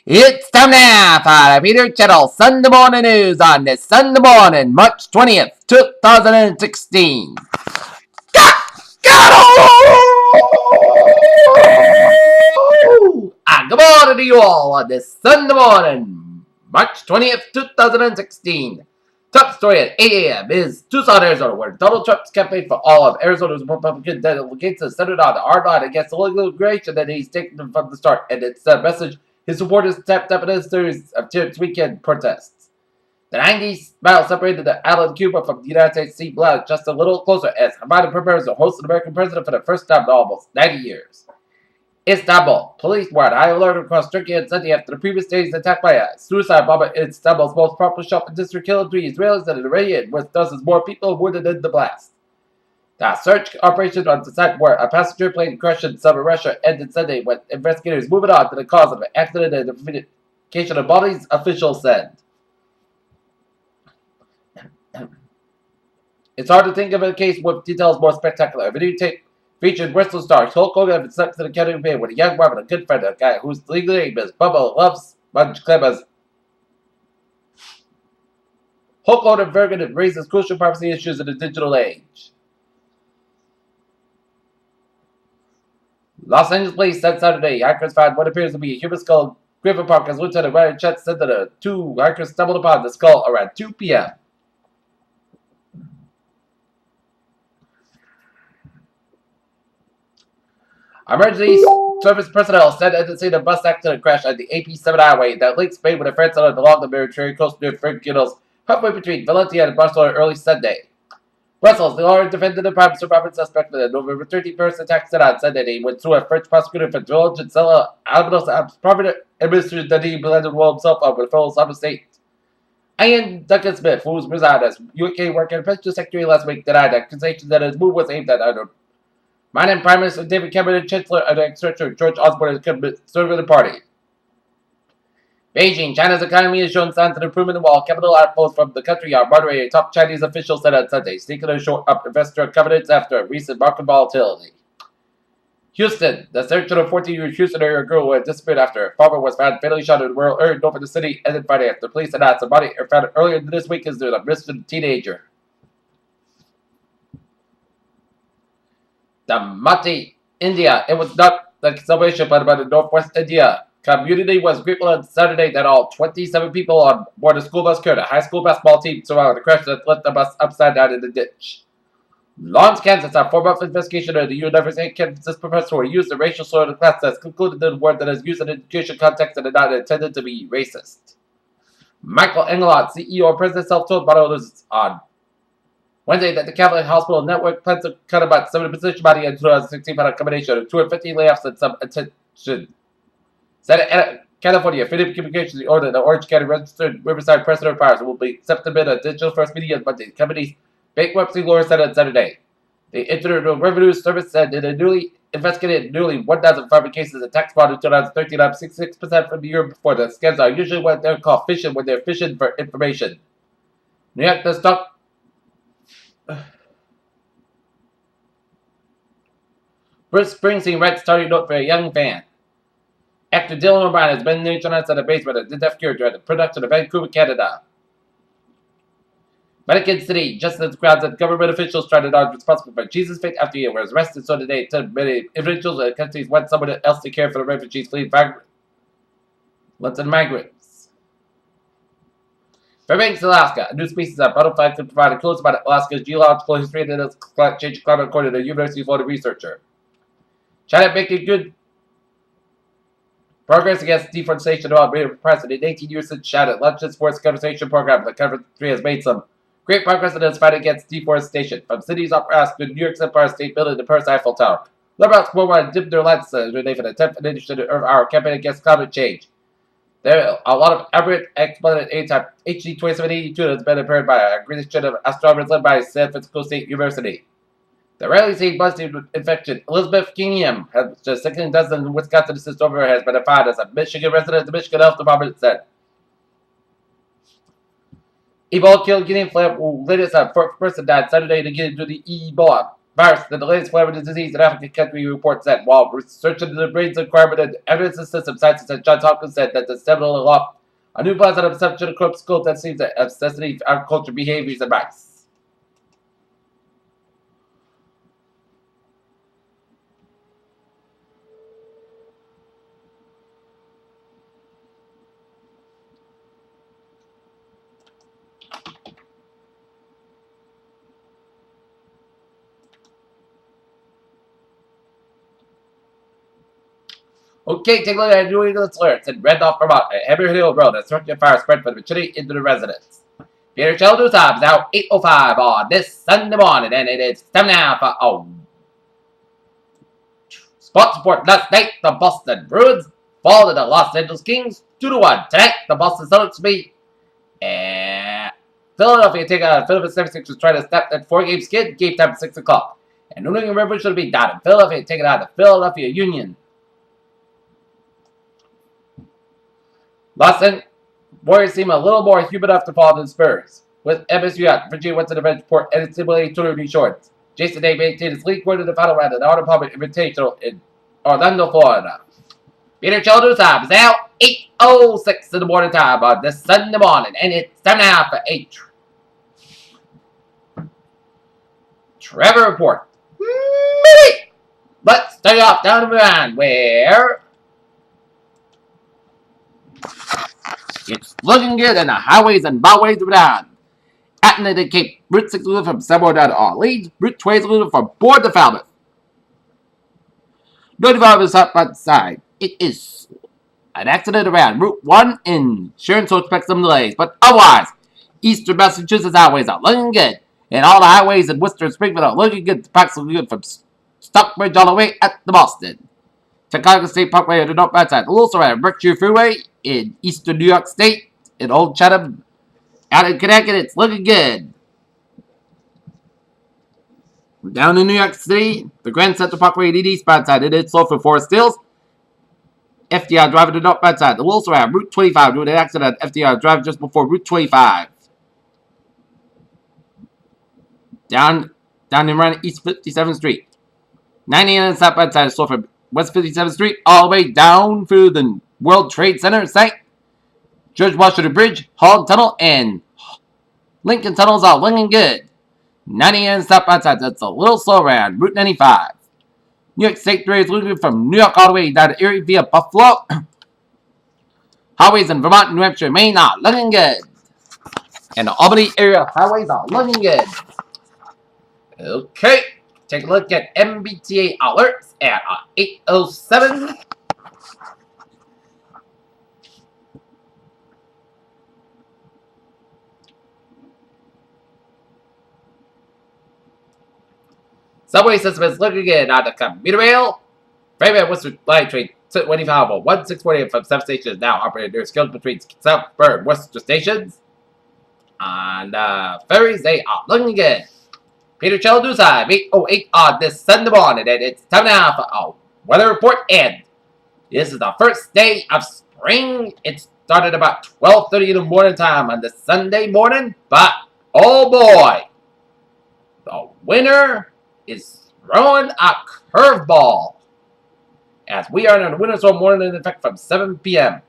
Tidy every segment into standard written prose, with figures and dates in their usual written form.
It's time now for the Peter Channel Sunday Morning News on this Sunday morning, March 20th, 2016. Good morning to you all on this Sunday morning, March 20th, 2016. Top story at 8 a.m. is Tucson, Arizona, where Donald Trump's campaign for all of Arizona's Republican delegates is centered on the hard line against illegal immigration that he's taken from the start, and it's a message his supporters tapped up in a series of its weekend protests. The 90-mile separated the island of Cuba from the United States seemed just a little closer as Havana prepares to host an American president for the first time in almost 90 years. Istanbul. Police were on high alert across Turkey and Sunday after the previous day's attack by a suicide bomber in Istanbul's most popular shopping district, killing 3 Israelis and an Iranian, with dozens more people wounded in the blast. The search operation on the site where a passenger plane crashed in southern Russia ended Sunday, with investigators moving on to the cause of the accident and the identification of bodies, officials said. It's hard to think of a case with details more spectacular. A videotape featured wrestling stars Hulk Hogan and Sex in the County Bay with a young woman, a good friend, a guy whose legal name is Bubba Loves Bunch Clemens. Hulk Hogan Vergan raises crucial privacy issues in the digital age. Los Angeles police said Saturday hikers found what appears to be a human skull in Griffin Park as Lieutenant Ryan Chet said that the 2 hikers stumbled upon the skull around 2 p.m. Emergency service personnel said at the scene of bus accident crash at the AP7 highway that links Spain with a France island along the Mediterranean coast near Franquinos, halfway between Valencia and Barcelona early Sunday. Brussels, the lawyer defended the prime survivor suspect in the November 31st attack on Sunday when through a French prosecutor for George and Sella Albanos private administrator that he blended well himself up with a fellow Islamic State. Ian Duncan Smith, who was resigned as UK working Defense Secretary last week, denied accusations that his move was aimed at either Biden Prime Minister David Cameron and Chancellor and Secretary George Osborne serving the party. Beijing, China's economy has shown signs of improvement while capital outflows from the country are moderating, top Chinese officials said on Sunday, seeking to shore up investor confidence after recent market volatility. Houston, the search of a 14-year-old Houston area girl who had disappeared after a farmer was found fatally shot in the rural area north of the city ended Friday after police announced the body found earlier this week as a missing teenager. The Mati, India. It was not the celebration, but about the Northwest India community was grateful on Saturday that all 27 people on board the school bus carried a high school basketball team survived the crash that left the bus upside down in the ditch. Lawrence, Kansas, a 4-month investigation of the University of Kansas professor who used the racial slur in the class has concluded that the word that is used in education context and is not intended to be racist. Michael Engelhardt, CEO of President Self-Told Models on Wednesday that the Catholic Hospital Network plans to cut about 70% by the end of 2016 by a combination of 250 layoffs and some attention. Said California Freedom of Communications ordered the Orange County registered Riverside President Powers will be accepted in a digital first media but the company's bankruptcy lawyer said on Saturday. The Internal Revenue Service said in a newly investigated nearly 1,500 cases of tax fraud in 2013, up 66% from the year before. The scams are usually what they're called phishing when they're phishing for information. New York, the stock. Bruce Springsteen writes starting note for a young fan. Actor Dylan O'Brien has been neutralized in the basement of the deaf cure during the production of Vancouver, Canada. Vatican City, just as crowds and government officials tried to dodge responsible for Jesus' fate after he was arrested so today, many individuals in the countries want someone else to care for the refugees fleeing migrants. Fairbanks, Alaska, a new species of butterfly could provide a clue about Alaska's geological history and its change climate, according to a University of Florida researcher. China making good progress against deforestation while being president in 18 years since China launched its forest conservation program. The country has made some great progress in its fight against deforestation, from cities opera to New York's Empire State Building to Paris Eiffel Tower. Liberals worldwide dipped their lights today for the 10th edition of our campaign against climate change. There are a lot of aberrant exploded A-type HD2782 that has been impaired by a great of astronomers led by San Francisco State University. The rarely seen buzzed infection, Elizabeth Kingham, has just 16 dozen Wisconsin assist over has been defined as a Michigan resident. The Michigan Health Department said. Ebola killed Guinea Flip, who latest a fourth person died Saturday to get into the Ebola virus, the latest flavor of the disease in African country reports that while researching the brains of carbon and evidence system, scientists at Johns Hopkins said that the seminal aloft a new class of perception of corpse cult that seems to assassinate agriculture behaviors and mice. Okay, take a look at New England's lyrics in Randolph, Vermont, at Hammer Hill Road. A structure fire spread from the chimney into the residence. Peter Children's time is now 8:05 on this Sunday morning, and it is time now for sports report. Last night, the Boston Bruins fall to the Los Angeles Kings 2-1. Tonight, the Boston Celtics beat Philadelphia. Philadelphia 76ers trying to snap that 4-game skid. Game time at 6 o'clock. And New England Rivers should be down in Philadelphia, taking out the Philadelphia Union. Lawson, Warriors seem a little more human enough to fall than Spurs. With MSU out, Virginia went to the bench port and its similarly tournament shorts. Jason Day maintained his lead going to the final round of the Arnold Palmer Invitational in Orlando, Florida. Peter Children's time is now 8:06 in the morning time on this Sunday morning, and it's time now for a Trevor report. Let's start off down the line where it's looking good in the highways and byways of Iran. Atlanta to Cape, Route 6 from Samoa down to Orleans, Route 20 from Board to Falmouth. 95 is up on the side. It is an accident around Route 1 in Sharon, so expect some delays. But otherwise, Eastern Massachusetts highways are looking good. And all the highways in Worcester and Springfield are looking good. The parks looking good from Stockbridge all the way at the Boston. Chicago State Parkway on the northbound side. Also around Berkshire Freeway in eastern New York State. In Old Chatham. Out in Connecticut, it's looking good. Down in New York City, the Grand Central Parkway in the eastbound side. It is slow for Forest Hills. FDR driving to the northbound side. The Wilson around Route 25 due to an accident. FDR driving just before Route 25. Down and around East 57th Street. 99 southbound side is slow from West 57th Street all the way down through the World Trade Center site. George Washington Bridge, Hall Tunnel, and Lincoln Tunnels are looking good. 99 southbound side, that's a little slow around Route 95. New York State 3 is looking good from New York all the way down to Erie via Buffalo. Highways in Vermont, New Hampshire, Maine are looking good. And the Albany area highways are looking good. Okay, take a look at MBTA alerts at 8:07. Subway system is looking good on the commuter rail. Freight Worcester Line Train 25 1648 from 7 stations now operating their skills between Southburn and Worcester stations. On ferries, they are looking good. Peter Chell News Time, 8:08 on this Sunday morning, and it's time now for a weather report. And this is the first day of spring. It started about 12:30 in the morning time on this Sunday morning, but oh boy, the winter is throwing a curveball as we are in a winter storm warning in effect from 7 p.m.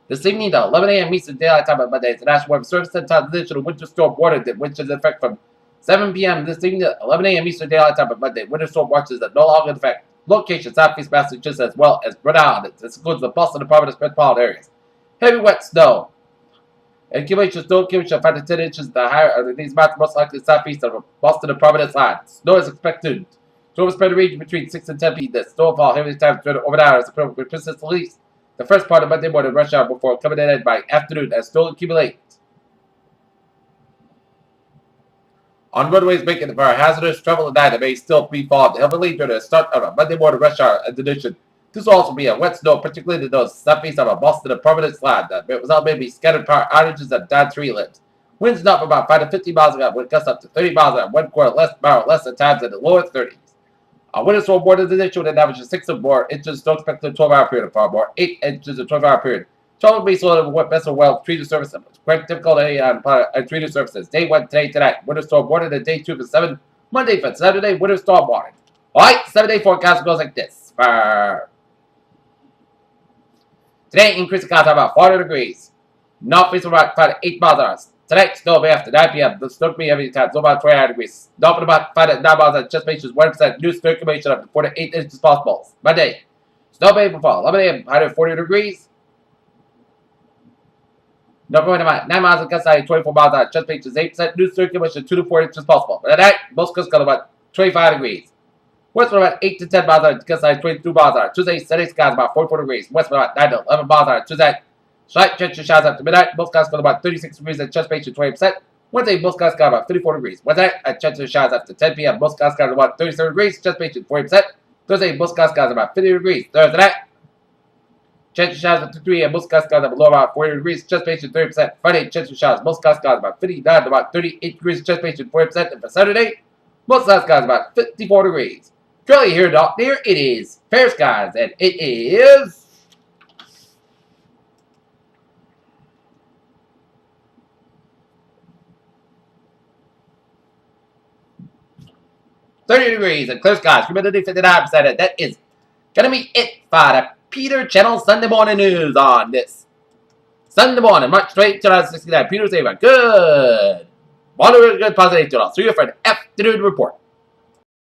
This evening to 11 a.m. Eastern Daylight Time on Monday, the National Weather Service sent out additional winter storm warning which is in effect from 7 p.m. this evening to 11 a.m. Eastern Daylight Time on Monday. Winter storm watches are no longer in effect. Location Southeast Massachusetts as well as Rhode Island. This includes the Boston and Providence metropolitan areas. Heavy wet snow. Accumulation snow accumulation 5 to 10 inches. The higher these mountains most likely southeast of Boston and Providence line. Snow is expected to overspread the region between 6 and 10 feet. The snowfall heavy times during overnight hours with persistent at least the first part of Monday morning rush hour before coming in by afternoon as snow accumulates. On roadways making for hazardous travel at night, it may still be fogged heavily during the start of a Monday morning rush hour. In addition, this will also be a wet snow, particularly in those southeast of a Boston and Providence line. The result may be scattered power outages and down tree limbs. Winds not from about 5 to 50 miles an hour, wind gusts up to 30 miles an hour, 1/4 less at times in the lower 30s. A winter storm warning is issued and averages 6 or more inches, snow expected in a 12-hour period or far more, 8 inches in a 12-hour period. Travel will be slow and wet vessel well treated service. Quite difficult on treated surfaces. Day 1 today tonight. Winter storm warning and day 2 from 7 Monday for Saturday, winter storm warning. Alright, 7-day forecast goes like this. Today, increase the clouds are about 40 degrees. Northeast about 5 to 8 miles an hour. Tonight, snow may after 9 p.m. The snow may every time, so about 29 degrees. North about 5 to 9 miles an hour. Just make sure 1% new circulation up to 4 to 8 inches possible. Monday, snow may fall. 11 a.m. 140 degrees. North wind about 9 miles an hour, 24 miles an hour. Just make sure 8% new circulation 2 to 4 inches possible. But at night, most coast got about 25 degrees. West about 8 to 10 miles an hour, gust 22 miles an hour. Tuesday, sunny skies about 44 degrees. West about 9 to 11 miles an hour. Tuesday, slight chance of showers after midnight. Most skies feel about 36 degrees and chance of 20%. Wednesday, most skies about 34 degrees. Wednesday, a chance of showers after 10 p.m. Most skies about 37 degrees. Chance of 40%. Thursday, most skies about 50 degrees. Thursday night, chance of showers after 3 a.m. Most skies below about 40 degrees. Chance of 30%. Friday, chance of showers. Most skies about 59 to about 38 degrees. Chance of 40%. And for Saturday, most skies about 54 degrees. Currently here, Doc, there it is. Fair skies, and it is 30 degrees and clear skies. Humidity 59%. And that is gonna be it for the Peter Channel Sunday morning news on this Sunday morning, March 20, 2069. Peter Saver, good. Moderate, good, positive, 2. See you for an afternoon report.